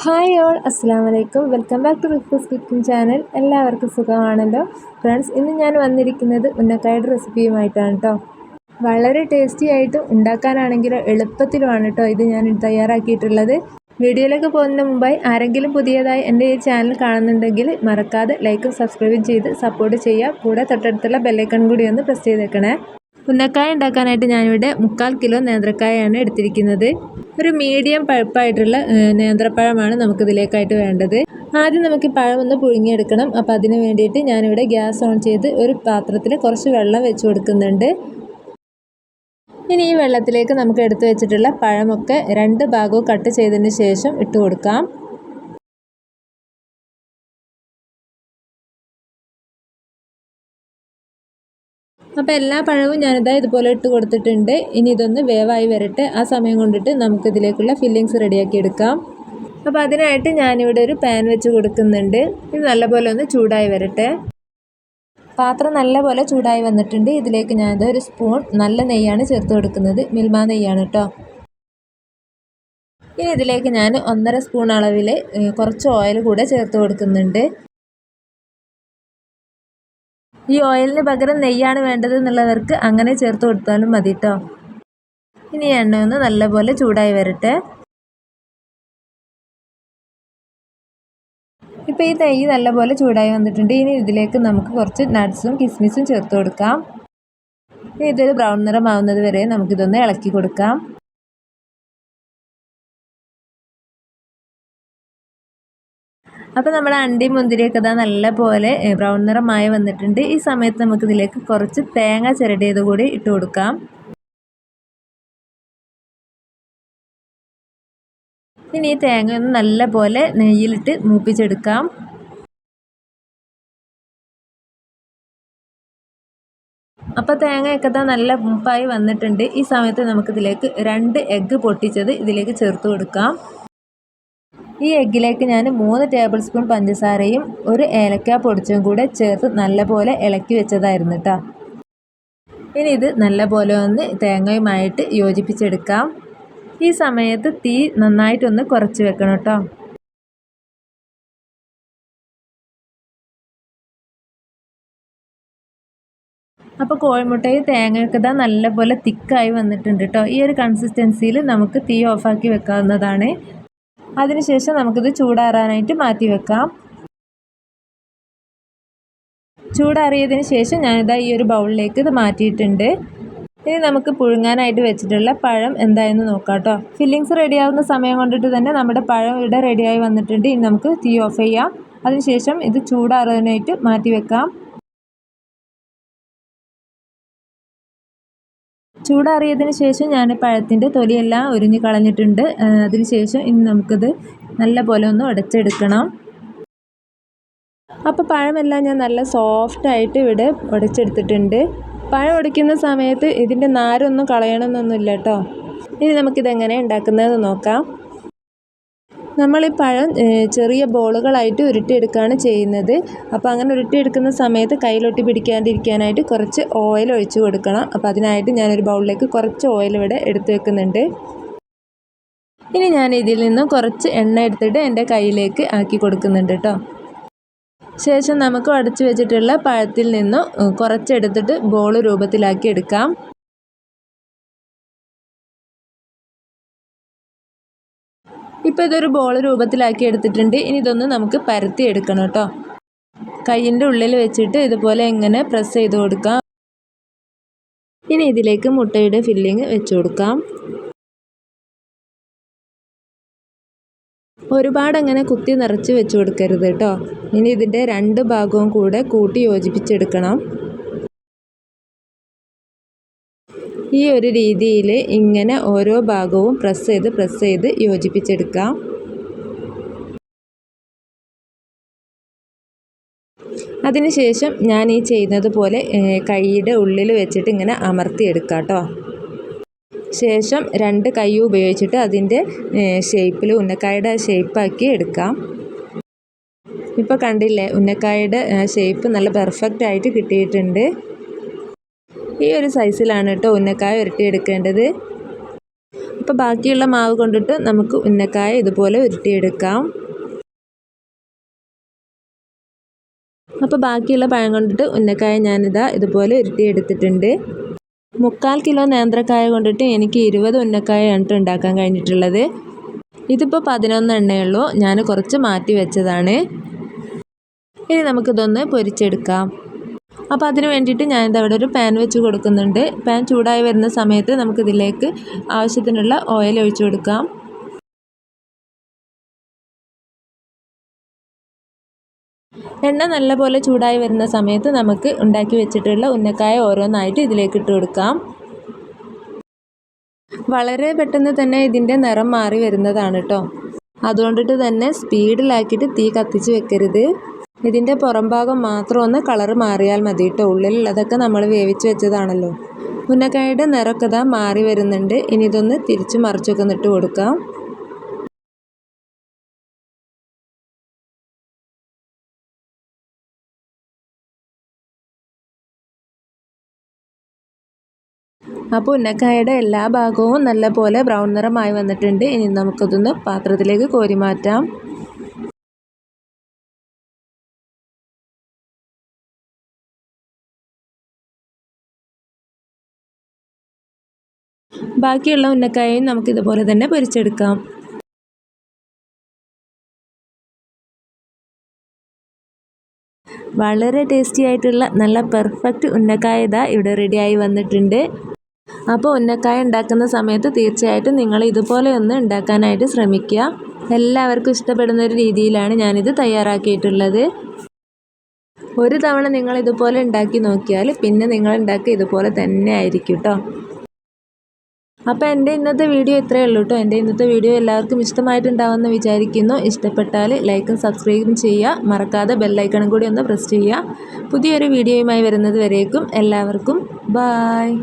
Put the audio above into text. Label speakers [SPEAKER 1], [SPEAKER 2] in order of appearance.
[SPEAKER 1] Hi all, അസ്സാം വലൈക്കും. Welcome back to റിഫ്യൂസ് കുക്കിംഗ് ചാനൽ. എല്ലാവർക്കും സുഖമാണല്ലോ ഫ്രണ്ട്സ്. ഇന്ന് ഞാൻ വന്നിരിക്കുന്നത് ഉന്നക്കായുടെ റെസിപ്പിയുമായിട്ടാണ് കേട്ടോ. വളരെ ടേസ്റ്റി ആയിട്ടും ഉണ്ടാക്കാനാണെങ്കിലും എളുപ്പത്തിലുമാണ് കേട്ടോ ഇത് ഞാൻ തയ്യാറാക്കിയിട്ടുള്ളത്. വീഡിയോയിലേക്ക് പോകുന്നതിന് മുമ്പായി ആരെങ്കിലും പുതിയതായി എൻ്റെ ഈ ചാനൽ കാണുന്നുണ്ടെങ്കിൽ മറക്കാതെ ലൈക്കും സബ്സ്ക്രൈബും ചെയ്ത് സപ്പോർട്ട് ചെയ്യുക. കൂടെ തൊട്ടടുത്തുള്ള ബെല്ലൈക്കൺ കൂടി ഒന്ന് പ്രസ് ചെയ്തേക്കണേ. ഉന്നക്കായ ഉണ്ടാക്കാനായിട്ട് ഞാനിവിടെ 3/4 കിലോ നേന്ത്രക്കായാണ് എടുത്തിരിക്കുന്നത്. ഒരു മീഡിയം പഴുപ്പായിട്ടുള്ള നേന്ത്രപ്പഴമാണ് നമുക്കിതിലേക്കായിട്ട് വേണ്ടത്. ആദ്യം നമുക്ക് പഴം ഒന്ന് പുഴുങ്ങിയെടുക്കണം. അപ്പോൾ അതിന് വേണ്ടിയിട്ട് ഞാനിവിടെ ഗ്യാസ് ഓൺ ചെയ്ത് ഒരു പാത്രത്തിൽ കുറച്ച് വെള്ളം വെച്ച് കൊടുക്കുന്നുണ്ട്. ഇനി ഈ വെള്ളത്തിലേക്ക് നമുക്ക് എടുത്തു വെച്ചിട്ടുള്ള പഴമൊക്കെ 2 ഭാഗവും കട്ട് ചെയ്തതിന് ശേഷം ഇട്ട് കൊടുക്കാം. അപ്പോൾ എല്ലാ പഴവും ഞാനിതാ ഇതുപോലെ ഇട്ട് കൊടുത്തിട്ടുണ്ട്. ഇനി ഇതൊന്ന് വേവായി വരട്ടെ. ആ സമയം കൊണ്ടിട്ട് നമുക്കിതിലേക്കുള്ള ഫില്ലിങ്സ് റെഡിയാക്കി എടുക്കാം. അപ്പോൾ അതിനായിട്ട് ഞാനിവിടെ ഒരു പാൻ വെച്ച് കൊടുക്കുന്നുണ്ട്. ഇത് നല്ലപോലെ ഒന്ന് ചൂടായി വരട്ടെ. പാത്രം നല്ലപോലെ ചൂടായി വന്നിട്ടുണ്ട്. ഇതിലേക്ക് ഞാനിത് ഒരു സ്പൂൺ നല്ല നെയ്യാണ് ചേർത്ത് കൊടുക്കുന്നത്. മിൽമ നെയ്യാണ് കേട്ടോ. ഇനി ഇതിലേക്ക് ഞാൻ 1.5 സ്പൂൺ അളവിൽ കുറച്ച് ഓയിൽ കൂടെ ചേർത്ത് കൊടുക്കുന്നുണ്ട്. ഈ ഓയിലിന് പകരം നെയ്യാണ് വേണ്ടത് എന്നുള്ളവർക്ക് അങ്ങനെ ചേർത്ത് കൊടുത്താലും മതി കേട്ടോ. ഇനി എണ്ണ ഒന്ന് നല്ലപോലെ ചൂടായി വരട്ടെ. ഇപ്പോൾ ഈ നെയ്യ് നല്ലപോലെ ചൂടായി വന്നിട്ടുണ്ട്. ഇനി ഇതിലേക്ക് നമുക്ക് കുറച്ച് നട്ട്സും കിസ്മിസും ചേർത്ത് കൊടുക്കാം. ഇനി ഇതൊരു ബ്രൗൺ നിറമാവുന്നത് വരെ നമുക്കിതൊന്ന് ഇളക്കി കൊടുക്കാം. അപ്പോൾ നമ്മുടെ അണ്ടിയും മുന്തിരിയൊക്കെ ഇതാ നല്ലപോലെ ബ്രൗൺ നിറമായി വന്നിട്ടുണ്ട്. ഈ സമയത്ത് നമുക്കിതിലേക്ക് കുറച്ച് തേങ്ങ ചിരടിയത് കൂടി ഇട്ട് കൊടുക്കാം. ഇനി ഈ തേങ്ങ ഒന്ന് നല്ലപോലെ നെയ്യിലിട്ട് മൂപ്പിച്ചെടുക്കാം. അപ്പോൾ തേങ്ങയൊക്കെ ഇതാ നല്ല മൂപ്പായി വന്നിട്ടുണ്ട്. ഈ സമയത്ത് നമുക്കിതിലേക്ക് 2 എഗ്ഗ് പൊട്ടിച്ചത് ഇതിലേക്ക് ചേർത്ത് കൊടുക്കാം. ഈ എഗ്ഗിലേക്ക് ഞാൻ 3 ടേബിൾ സ്പൂൺ പഞ്ചസാരയും 1 ഏലക്ക പൊടിച്ചും കൂടെ ചേർത്ത് നല്ലപോലെ ഇളക്കി വെച്ചതായിരുന്നു കേട്ടോ. ഇനി ഇത് നല്ലപോലെ ഒന്ന് തേങ്ങയുമായിട്ട് യോജിപ്പിച്ചെടുക്കാം. ഈ സമയത്ത് തീ നന്നായിട്ടൊന്ന് കുറച്ച് വെക്കണം കേട്ടോ. അപ്പോൾ കോഴിമുട്ടയും തേങ്ങയൊക്കെ ഇതാ നല്ലപോലെ തിക്കായി വന്നിട്ടുണ്ട് കേട്ടോ. ഈ ഒരു കൺസിസ്റ്റൻസിയിൽ നമുക്ക് തീ ഓഫാക്കി വെക്കാവുന്നതാണ്. അതിനുശേഷം നമുക്കിത് ചൂടാറാനായിട്ട് മാറ്റി വെക്കാം. ചൂടാറിയതിന് ശേഷം ഞാനിതാ ഈ ഒരു ബൗളിലേക്ക് ഇത് മാറ്റിയിട്ടുണ്ട്. ഇനി നമുക്ക് പുഴുങ്ങാനായിട്ട് വെച്ചിട്ടുള്ള പഴം എന്തായെന്ന് നോക്കാം കേട്ടോ. ഫില്ലിങ്സ് റെഡിയാവുന്ന സമയം കൊണ്ടിട്ട് തന്നെ നമ്മുടെ പഴം ഇവിടെ റെഡിയായി വന്നിട്ടുണ്ട്. ഇനി നമുക്ക് തീ ഓഫ് ചെയ്യാം. അതിനുശേഷം ഇത് ചൂടാറാനായിട്ട് മാറ്റി വെക്കാം. ചൂടാറിയതിന് ശേഷം ഞാൻ പഴത്തിൻ്റെ തൊലിയെല്ലാം ഉരിഞ്ഞ് കളഞ്ഞിട്ടുണ്ട്. അതിനുശേഷം ഇനി നമുക്കിത് നല്ലപോലെ ഒന്ന് ഉടച്ചെടുക്കണം. അപ്പോൾ പഴമെല്ലാം ഞാൻ നല്ല സോഫ്റ്റായിട്ട് ഇവിടെ ഉടച്ചെടുത്തിട്ടുണ്ട്. പഴം ഉടയ്ക്കുന്ന സമയത്ത് ഇതിൻ്റെ നാരൊന്നും കളയണമെന്നൊന്നുമില്ല കേട്ടോ. ഇനി നമുക്കിതെങ്ങനെ ഉണ്ടാക്കുന്നതെന്ന് നോക്കാം. നമ്മൾ ഈ പഴം ചെറിയ ബോളുകളായിട്ട് ഉരുട്ടിയെടുക്കുകയാണ് ചെയ്യുന്നത്. അപ്പോൾ അങ്ങനെ ഉരുട്ടിയെടുക്കുന്ന സമയത്ത് കയ്യിലൊട്ടി പിടിക്കാണ്ടിരിക്കാനായിട്ട് കുറച്ച് ഓയിൽ ഒഴിച്ച് കൊടുക്കണം. അപ്പോൾ അതിനായിട്ട് ഞാനൊരു ബൗളിലേക്ക് കുറച്ച് ഓയിൽ ഇവിടെ എടുത്ത് വെക്കുന്നുണ്ട്. ഇനി ഞാൻ ഇതിൽ നിന്നും കുറച്ച് എണ്ണ എടുത്തിട്ട് എൻ്റെ കയ്യിലേക്ക് ആക്കി കൊടുക്കുന്നുണ്ട് കേട്ടോ. ശേഷം നമുക്ക് അടച്ചു വെച്ചിട്ടുള്ള പഴത്തിൽ നിന്നും കുറച്ചെടുത്തിട്ട് ബോൾ രൂപത്തിലാക്കി എടുക്കാം. ഇപ്പോൾ ഇതൊരു ബോൾ രൂപത്തിലാക്കി എടുത്തിട്ടുണ്ട്. ഇനി ഇതൊന്ന് നമുക്ക് പരത്തി എടുക്കണം കേട്ടോ. കയ്യിൻ്റെ ഉള്ളിൽ വെച്ചിട്ട് ഇതുപോലെ എങ്ങനെ പ്രസ് ചെയ്ത് കൊടുക്കാം. ഇനി ഇതിലേക്ക് മുട്ടയുടെ ഫില്ലിങ് വെച്ച് കൊടുക്കാം. ഒരുപാട് അങ്ങനെ കുത്തി നിറച്ച് വെച്ച് കൊടുക്കരുത് കേട്ടോ. ഇനി ഇതിൻ്റെ 2 ഭാഗവും കൂടെ കൂട്ടി യോജിപ്പിച്ചെടുക്കണം. ഈ ഒരു രീതിയിൽ ഇങ്ങനെ ഓരോ ഭാഗവും പ്രസ് ചെയ്ത് യോജിപ്പിച്ചെടുക്കാം. അതിനുശേഷം ഞാൻ ഈ ചെയ്യുന്നത് പോലെ കൈയുടെ ഉള്ളിൽ വെച്ചിട്ട് ഇങ്ങനെ അമർത്തിയെടുക്കാം കേട്ടോ. ശേഷം 2 കൈ ഉപയോഗിച്ചിട്ട് അതിൻ്റെ ഷേപ്പിൽ ഉന്നക്കായുടെ ഷേപ്പാക്കി എടുക്കാം. ഇപ്പോൾ കണ്ടില്ലേ, ഉന്നക്കായുടെ ഷേപ്പ് നല്ല പെർഫെക്റ്റ് ആയിട്ട് കിട്ടിയിട്ടുണ്ട്. ഈ ഒരു സൈസിലാണ് കേട്ടോ ഉന്നക്കായ ഉരുട്ടിയെടുക്കേണ്ടത്. അപ്പോൾ ബാക്കിയുള്ള മാവ് കൊണ്ടിട്ട് നമുക്ക് ഉന്നക്കായ ഇതുപോലെ ഉരുട്ടിയെടുക്കാം. അപ്പോൾ ബാക്കിയുള്ള പഴം കൊണ്ടിട്ട് ഉന്നക്കായ ഞാനിതാ ഇതുപോലെ ഉരുട്ടിയെടുത്തിട്ടുണ്ട്. 3/4 കിലോ നേന്ത്രക്കായ കൊണ്ടിട്ട് എനിക്ക് 20 ഉന്നക്കായാണ് ഉണ്ടാക്കാൻ കഴിഞ്ഞിട്ടുള്ളത്. ഇതിപ്പോൾ 11 എണ്ണയുള്ളൂ, ഞാൻ കുറച്ച് മാറ്റി വെച്ചതാണ്. ഇനി നമുക്കിതൊന്ന് പൊരിച്ചെടുക്കാം. അപ്പോൾ അതിന് വേണ്ടിയിട്ട് ഞാനിത് അവിടെ ഒരു പാൻ വെച്ച് കൊടുക്കുന്നുണ്ട്. പാൻ ചൂടായി വരുന്ന സമയത്ത് നമുക്കിതിലേക്ക് ആവശ്യത്തിനുള്ള ഓയിൽ ഒഴിച്ചു കൊടുക്കാം. എണ്ണ നല്ലപോലെ ചൂടായി വരുന്ന സമയത്ത് നമുക്ക് ഉണ്ടാക്കി വെച്ചിട്ടുള്ള ഉന്നക്കായ ഓരോന്നായിട്ട് ഇതിലേക്ക് ഇട്ട് കൊടുക്കാം. വളരെ പെട്ടെന്ന് തന്നെ ഇതിൻ്റെ നിറം മാറി വരുന്നതാണ് കേട്ടോ. അതുകൊണ്ടിട്ട് തന്നെ സ്പീഡിലാക്കിയിട്ട് തീ കത്തിച്ച് വെക്കരുത്. ഇതിൻ്റെ പുറം ഭാഗം മാത്രം ഒന്ന് കളറ് മാറിയാൽ മതി കേട്ടോ. ഉള്ളിലുള്ളതൊക്കെ നമ്മൾ വേവിച്ച് വെച്ചതാണല്ലോ. ഉന്നക്കായയുടെ നിറമൊക്കെ ഇതാ മാറി വരുന്നുണ്ട്. ഇനി ഇതൊന്ന് തിരിച്ച് മറിച്ചൊക്കെ ഇട്ട് കൊടുക്കാം. അപ്പോൾ ഉന്നക്കായയുടെ എല്ലാ ഭാഗവും നല്ലപോലെ ബ്രൗൺ നിറമായി വന്നിട്ടുണ്ട്. ഇനി നമുക്കതൊന്ന് പാത്രത്തിലേക്ക് കോരി മാറ്റാം. ബാക്കിയുള്ള ഉന്നക്കായയും നമുക്കിതുപോലെ തന്നെ പൊരിച്ചെടുക്കാം. വളരെ ടേസ്റ്റി ആയിട്ടുള്ള നല്ല പെർഫെക്റ്റ് ഉന്നക്കായ ഇതാ ഇവിടെ റെഡിയായി വന്നിട്ടുണ്ട്. അപ്പോൾ ഉന്നക്കായ ഉണ്ടാക്കുന്ന സമയത്ത് തീർച്ചയായിട്ടും നിങ്ങൾ ഇതുപോലെ ഒന്ന് ഉണ്ടാക്കാനായിട്ട് ശ്രമിക്കുക. എല്ലാവർക്കും ഇഷ്ടപ്പെടുന്ന ഒരു രീതിയിലാണ് ഞാനിത് തയ്യാറാക്കിയിട്ടുള്ളത്. ഒരു തവണ നിങ്ങൾ ഇതുപോലെ ഉണ്ടാക്കി നോക്കിയാൽ പിന്നെ നിങ്ങൾ ഉണ്ടാക്കി ഇതുപോലെ തന്നെ ആയിരിക്കും കേട്ടോ. അപ്പോൾ എൻ്റെ ഇന്നത്തെ വീഡിയോ ഇത്രയേ ഉള്ളൂ കേട്ടോ. എൻ്റെ ഇന്നത്തെ വീഡിയോ എല്ലാവർക്കും ഇഷ്ടമായിട്ടുണ്ടാവുമെന്ന് വിചാരിക്കുന്നു. ഇഷ്ടപ്പെട്ടാൽ ലൈക്കും സബ്സ്ക്രൈബും ചെയ്യുക. മറക്കാതെ ബെല്ലൈക്കണും കൂടി ഒന്ന് പ്രസ് ചെയ്യുക. പുതിയൊരു വീഡിയോയുമായി വരുന്നത് വരേക്കും എല്ലാവർക്കും ബായ്.